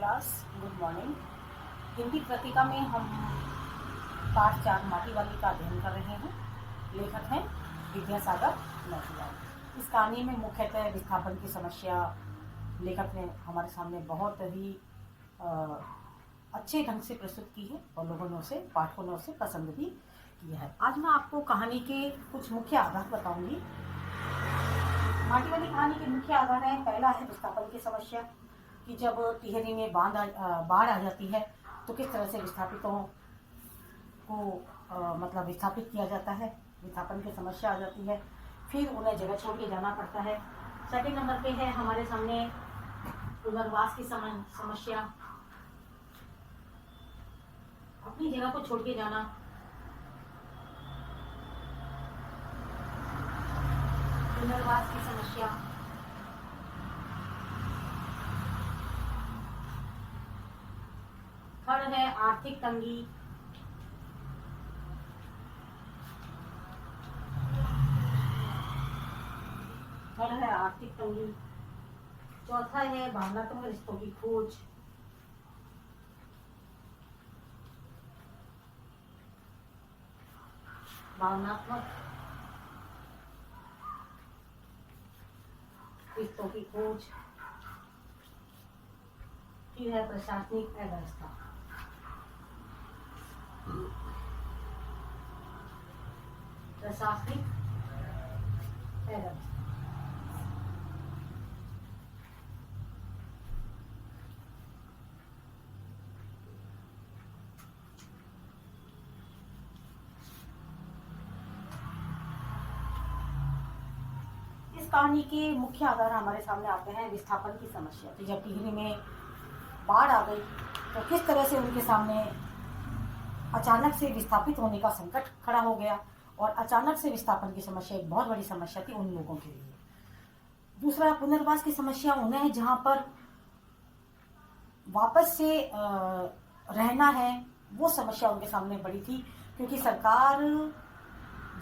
Class, good morning. Hindi पत्रिका में हम पाठ 4 माटी वाली का अध्ययन कर रहे हैं। लेखक हैं विद्यासागर नौटियाल। इस कहानी में मुख्यतः विस्थापन की समस्या लेखक ने हमारे सामने बहुत ही अच्छे ढंग से प्रस्तुत की है और लोगों ने उसे, पाठकों ने उसे पसंद भी किया है। आज मैं आपको कहानी के कुछ मुख्य आधार बताऊंगी। माटी वाली कहानी के मुख्य आधार है, पहला है विस्थापन की समस्या कि जब टिहरी में बाढ़ आ जाती है तो किस तरह से विस्थापितों को मतलब विस्थापित किया जाता है। विस्थापन की समस्या आ जाती है, फिर उन्हें जगह छोड़ के जाना पड़ता है। सेकंड नंबर पे है हमारे सामने पुनर्वास की समस्या, अपनी जगह को छोड़ के जाना। पुनर्वास की समस्या। थर्ड है आर्थिक तंगी। चौथा है भावनात्मक रिश्तों की खोज। भावनात्मक रिश्तों की खोज। फिर है प्रशासनिक अव्यवस्था। प्रशासनिक अव्यवस्था। इस कहानी के मुख्य आधार हमारे सामने आते हैं विस्थापन की समस्या। तो जब टिहरी में बाढ़ आ गई तो किस तरह से उनके सामने अचानक से विस्थापित होने का संकट खड़ा हो गया, और अचानक से विस्थापन की समस्या एक बहुत बड़ी समस्या थी उन लोगों के लिए। दूसरा, पुनर्वास की समस्या उन्हें है जहां पर वापस से रहना है, वो समस्या उनके सामने बड़ी थी, क्योंकि सरकार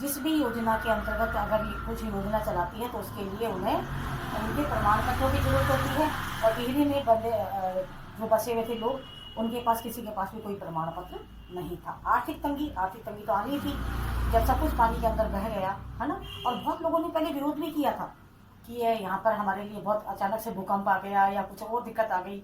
जिस भी योजना के अंतर्गत अगर कुछ योजना चलाती है तो उसके लिए उन्हें उनके प्रमाण पत्रों की जरूरत होती है, और टिहरी में जो बसे हुए थे लोग, उनके पास किसी के पास भी कोई प्रमाण पत्र नहीं था। आर्थिक तंगी तो आ रही थी जब सब कुछ पानी के अंदर बह गया, है ना। और बहुत लोगों ने पहले विरोध भी किया था कि ये यहाँ पर हमारे लिए बहुत अचानक से भूकंप आ गया या कुछ और दिक्कत आ गई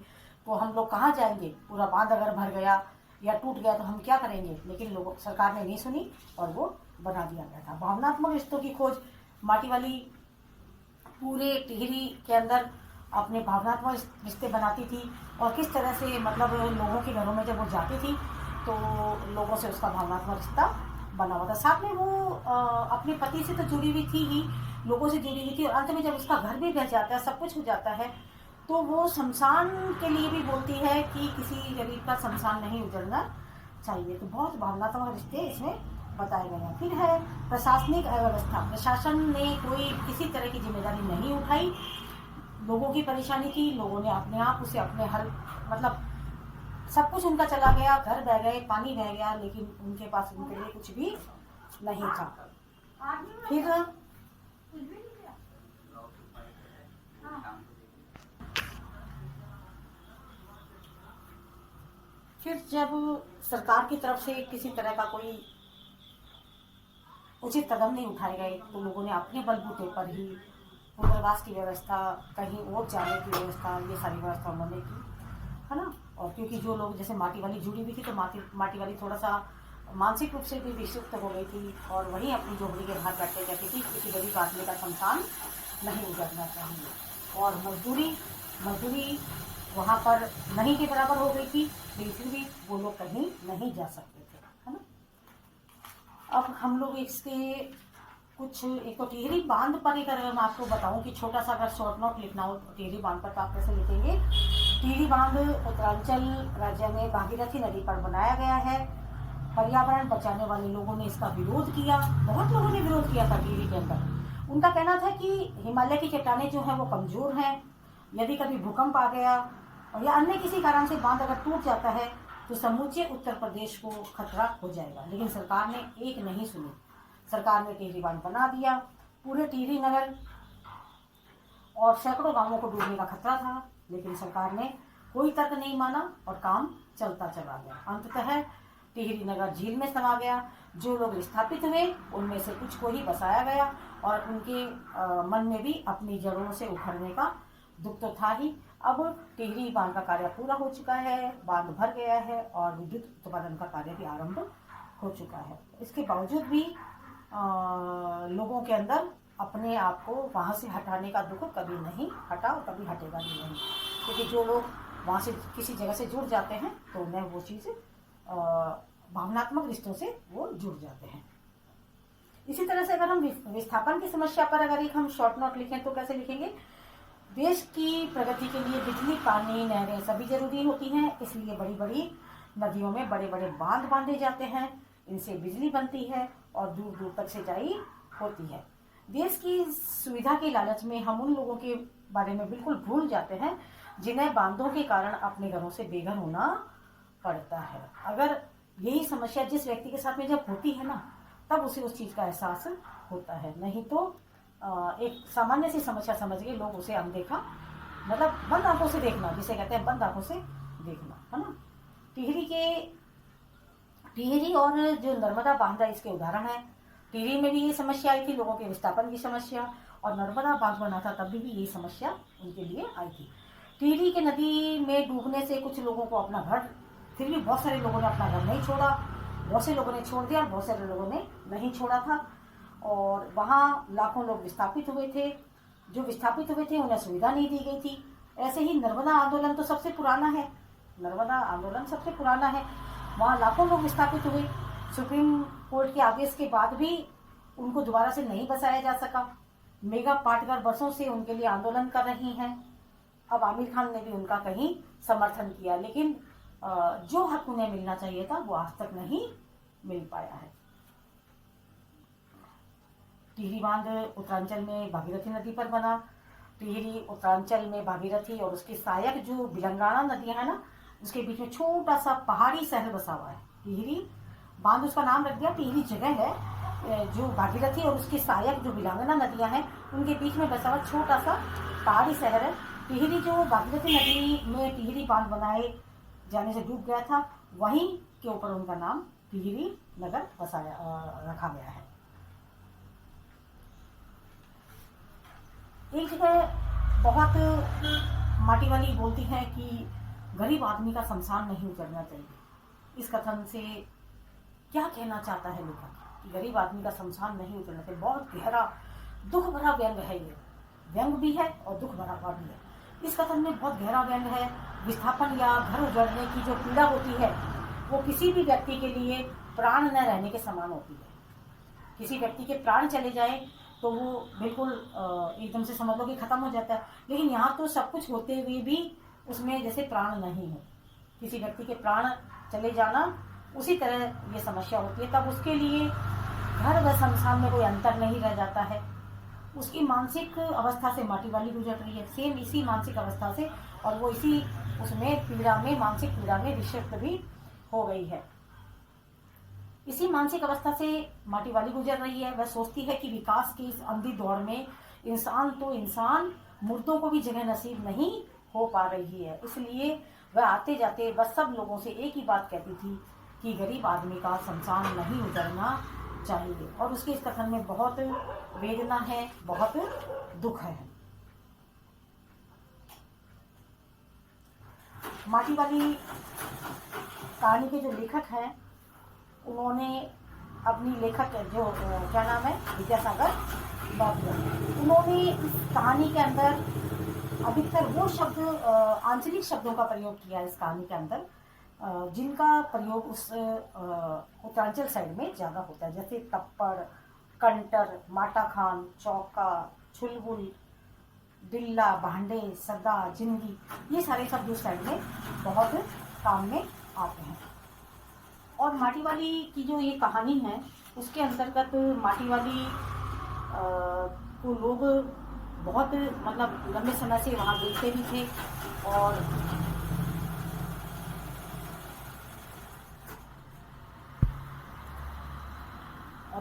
तो हम लोग कहाँ जाएंगे, पूरा बांध अगर भर गया या टूट गया तो हम क्या करेंगे। लेकिन सरकार ने नहीं सुनी और वो बना दिया गया था। भावनात्मक रिश्तों की खोज, माटी वाली पूरे टिहरी के अंदर अपने भावनात्मक रिश्ते बनाती थी, और किस तरह से मतलब लोगों के घरों में जब वो जाती थी तो लोगों से उसका भावनात्मक रिश्ता बना हुआ था। साथ में वो अपने पति से तो जुड़ी हुई थी ही, लोगों से जुड़ी हुई थी, और अंत में जब उसका घर भी बह जाता है, सब कुछ हो जाता है, तो वो शमशान के लिए भी बोलती है कि किसी गरीब का शमशान नहीं उजड़ना चाहिए। तो बहुत भावनात्मक रिश्ते इसमें बताए गए हैं। फिर है प्रशासनिक अव्यवस्था। प्रशासन ने कोई किसी तरह की जिम्मेदारी नहीं उठाई, लोगों की परेशानी थी, लोगों ने अपने आप उसे अपने हल मतलब सब कुछ उनका चला गया, घर बह गए, पानी बह गया, लेकिन उनके पास उनके लिए कुछ भी नहीं था। फिर जब सरकार की तरफ से किसी तरह का कोई उचित कदम नहीं उठाए गए तो लोगों ने अपने बलबूते पर ही पुनर्वास की व्यवस्था, कहीं और जाने की व्यवस्था, ये सारी व्यवस्था उन्होंने की, है ना। और क्योंकि जो लोग जैसे माटी वाली जुड़ी हुई थी तो माटी वाली थोड़ा सा मानसिक रूप से भी विक्षिप्त हो गई थी, और वहीं अपनी झोपड़ी के बाहर बैठे कहती थी किसी गरीब आदमी का शमशान नहीं उजड़ना चाहिए। और मजदूरी वहाँ पर नहीं के बराबर हो गई थी, लेकिन फिर भी वो लोग कहीं नहीं जा सकते थे, है ना। अब हम लोग इसके कुछ, एक तो टिहरी बांध पर एक अगर मैं आपको बताऊं कि छोटा सा अगर शॉर्ट नोट लिखना हो टिहरी बांध पर तो आप कैसे लिखेंगे। टिहरी बांध उत्तरांचल राज्य में भागीरथी नदी पर बनाया गया है। पर्यावरण बचाने वाले लोगों ने इसका विरोध किया, बहुत लोगों ने विरोध किया था टिहरी के अंदर। उनका कहना था कि हिमालय की चट्टानें जो हैं वो कमजोर हैं, यदि कभी भूकंप आ गया या अन्य किसी कारण से बांध अगर टूट जाता है तो समूचे उत्तर प्रदेश को खतरा हो जाएगा। लेकिन सरकार ने एक नहीं सुनी, सरकार ने टिहरी बांध बना दिया। पूरे टिहरी नगर और सैकड़ों गांवों को डूबने का खतरा था, लेकिन सरकार ने कोई तर्क नहीं माना और काम चलता चला गया। अंततः टिहरी नगर झील में समा गया। जो लोग विस्थापित हुए उनमें से कुछ को ही बसाया गया और उनके मन में भी अपनी जड़ों से उखड़ने का दुख तो था ही। अब टिहरी बांध का कार्य पूरा हो चुका है, बांध भर गया है और विद्युत उत्पादन का कार्य भी आरंभ हो चुका है। इसके बावजूद भी लोगों के अंदर अपने आप को वहाँ से हटाने का दुख कभी नहीं हटा और कभी हटेगा भी नहीं, क्योंकि जो लोग वहाँ से किसी जगह से जुड़ जाते हैं तो उन्हें वो चीज़ भावनात्मक रिश्तों से वो जुड़ जाते हैं। इसी तरह से अगर हम विस्थापन की समस्या पर अगर एक हम शॉर्ट नोट लिखें तो कैसे लिखेंगे? देश की प्रगति के लिए बिजली, पानी, नहरें सभी जरूरी होती हैं, इसलिए बड़ी बड़ी नदियों में बड़े बड़े बांध बांधे जाते हैं, इनसे बिजली बनती है और दूर दूर तक सिंचाई होती है। देश की सुविधा के लालच में हम उन लोगों के बारे में बिल्कुल भूल जाते हैं जिन्हें बांधों के कारण अपने घरों से बेघर होना पड़ता है। अगर यही समस्या जिस व्यक्ति के साथ में जब होती है ना, तब उसे उस चीज़ का एहसास होता है, नहीं तो एक सामान्य सी समस्या समझ के लोग उसे अनदेखा, मतलब बंद आंखों से देखना, जिसे कहते हैं बंद आंखों से देखना, है ना। टिहरी और जो नर्मदा बांध है इसके उदाहरण है। टिहरी में भी ये समस्या आई थी, लोगों के विस्थापन की समस्या, और नर्मदा बांध बना था तब भी यही समस्या उनके लिए आई थी। टिहरी के नदी में डूबने से कुछ लोगों को अपना घर, फिर भी बहुत सारे लोगों ने अपना घर नहीं छोड़ा, बहुत से लोगों ने छोड़ दिया और बहुत सारे लोगों ने नहीं छोड़ा था, और वहाँ लाखों लोग विस्थापित हुए थे। जो विस्थापित हुए थे उन्हें सुविधा नहीं दी गई थी। ऐसे ही नर्मदा आंदोलन तो सबसे पुराना है, नर्मदा आंदोलन सबसे पुराना है, वहाँ लाखों लोग विस्थापित हुए। सुप्रीम कोर्ट के आदेश के बाद भी उनको दोबारा से नहीं बसाया जा सका। मेगा पाटकर बरसों से उनके लिए आंदोलन कर रही हैं। अब आमिर खान ने भी उनका कहीं समर्थन किया, लेकिन जो हक उन्हें मिलना चाहिए था वो आज तक नहीं मिल पाया है। टिहरी बांध उत्तरांचल में भागीरथी नदी पर बना। टिहरी उत्तरांचल में भागीरथी और उसकी सहायक जो बिलंगाना नदियां है ना, उसके बीच में छोटा सा पहाड़ी शहर बसा हुआ है। टिहरी बांध उसका नाम रख दिया, टिहरी जगह है जो भागीरथी और उसकी सहायक जो बिलंगाना नदियां हैं उनके बीच में बसा हुआ छोटा सा पहाड़ी शहर है टिहरी। जो भागीरथी नदी में टिहरी बांध बनाए जाने से डूब गया था, वहीं के ऊपर उनका नाम टिहरी नगर रखा गया है। एक जगह बहुत माटी वाली बोलती है कि गरीब आदमी का शमशान नहीं उतरना चाहिए। इस कथन से क्या कहना चाहता है लेखक कि गरीब आदमी का शमशान नहीं उतरना चाहिए? बहुत गहरा दुख भरा व्यंग है, ये व्यंग भी है और दुख भरा भी है। इस कथन में बहुत गहरा व्यंग है। विस्थापन या घर उजड़ने की जो पीड़ा होती है वो किसी भी व्यक्ति के लिए प्राण न रहने के समान होती है। किसी व्यक्ति के प्राण चले जाए तो वो बिल्कुल एकदम से समझ लो कि खत्म हो जाता है, लेकिन यहाँ तो सब कुछ होते हुए भी उसमें जैसे प्राण नहीं है। किसी व्यक्ति के प्राण चले जाना उसी तरह ये समस्या होती है। तब उसके लिए घर व शमशान में कोई अंतर नहीं रह जाता है। उसकी मानसिक अवस्था से माटी वाली गुजर रही है, सेम इसी मानसिक अवस्था से, और वो इसी उसमें पीड़ा में, मानसिक पीड़ा में विक्षिप्त भी हो गई है। इसी मानसिक अवस्था से माटी वाली गुजर रही है। वह सोचती है कि विकास की इस अंधी दौड़ में इंसान मुर्दों को भी जगह नसीब नहीं हो पा रही है। इसलिए वह आते जाते बस सब लोगों से एक ही बात कहती थी कि गरीब आदमी का शमशान नहीं उतरना चाहिए। और उसके इस कथन में बहुत वेदना है, बहुत दुख है। माटी वाली कहानी के जो लेखक हैं उन्होंने अपनी लेखक जो क्या नाम है, विद्यासागर बाबू, उन्होंने इस कहानी के अंदर अधिकतर वो शब्द, आंचलिक शब्दों का प्रयोग किया इस कहानी के अंदर जिनका प्रयोग उस उत्तरांचल साइड में ज़्यादा होता है, जैसे तप्पड़, कंटर, माटा खान, चौका, छुलबुल, दिल्ला, भांडे, सदा, जिंदगी, ये सारे शब्द उस साइड में बहुत काम में आते हैं। और माटी वाली की जो ये कहानी है उसके अंतर्गत माटी वाली को लोग बहुत मतलब लंबे समय से वहाँ देखते भी थे, और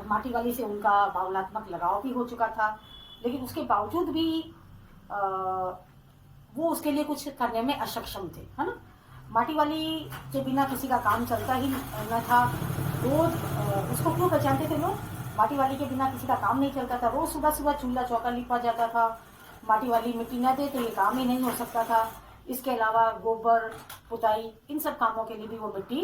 माटी वाली से उनका भावनात्मक लगाव भी हो चुका था। लेकिन उसके बावजूद भी वो उसके लिए कुछ करने में अक्षम थे, है ना। माटी वाली के बिना किसी का काम चलता ही न था। रोज उसको क्यों पहचानते थे लोग? माटी वाली के बिना किसी का काम नहीं चलता था। रोज सुबह सुबह चूल्हा चौका लिपा जाता था। माटी वाली मिट्टी न दे तो ये काम ही नहीं हो सकता था। इसके अलावा गोबर पुताई इन सब कामों के लिए भी वो मिट्टी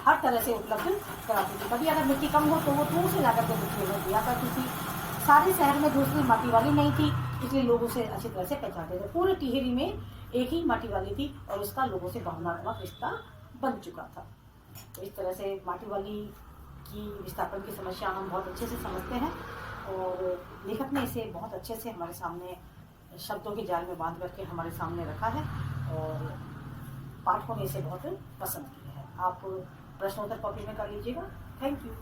हर तरह से उपलब्ध कराती थी। कभी अगर मिट्टी कम हो तो वो दूर से जाकर के मिट्टी में दिया करती थी। सारे शहर में दूसरी माटी वाली नहीं थी, इसलिए लोग उसे अच्छी तरह से पहचानते थे। पूरे टिहरी में एक ही माटी वाली थी और उसका लोगों से भावनात्मक रिश्ता बन चुका था। तो इस तरह से माटी वाली की विस्थापन की समस्या हम बहुत अच्छे से समझते हैं और लेखक ने इसे बहुत अच्छे से हमारे सामने शब्दों के जाल में बांध करके हमारे सामने रखा है और पाठकों ने इसे बहुत पसंद किया है। आप प्रश्नोत्तर कॉपी में कर लीजिएगा। Thank you.